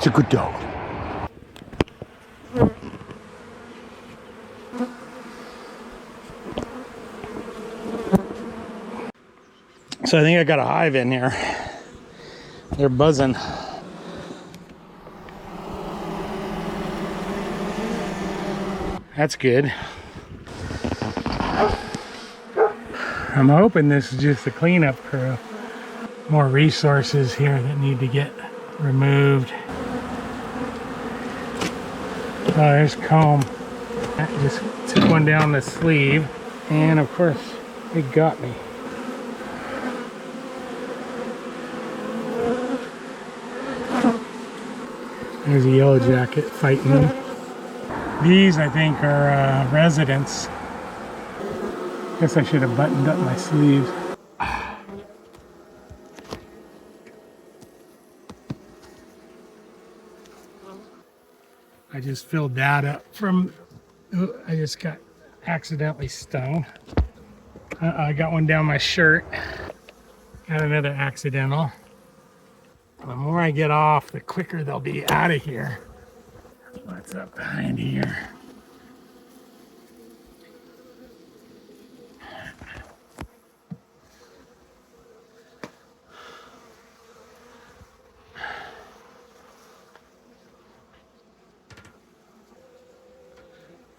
It's a good dog. So I think I got a hive in here. They're buzzing. That's good. I'm hoping this is just a cleanup crew. More resources here that need to get removed. Oh, there's comb. I just took one down the sleeve, and of course, it got me. There's a yellow jacket fighting them. These, I think, are residents. Guess I should have buttoned up my sleeves. I just filled that up from, I just got accidentally stung. I got one down my shirt. Got another accidental. The more I get off, the quicker they'll be out of here. What's up behind here?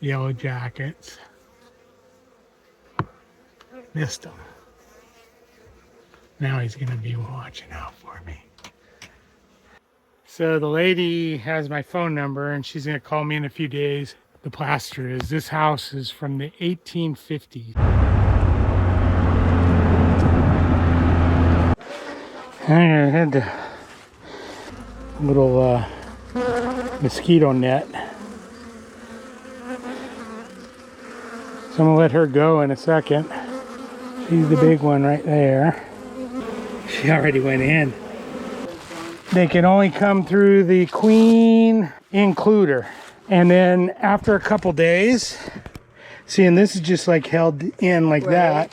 Yellow jackets. Missed him. Now he's gonna be watching out for me. So the lady has my phone number and she's gonna call me in a few days. The plaster is, this house is from the 1850s. I had the little mosquito net. So I'm gonna let her go in a second. She's the big one right there. She already went in. They can only come through the queen includer. And then after a couple days, see, and this is just like held in like that.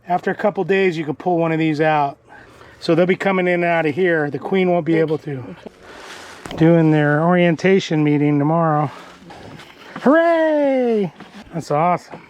After a couple days, you can pull one of these out. So they'll be coming in and out of here. The queen won't be able to. Doing their orientation meeting tomorrow. Hooray! That's awesome.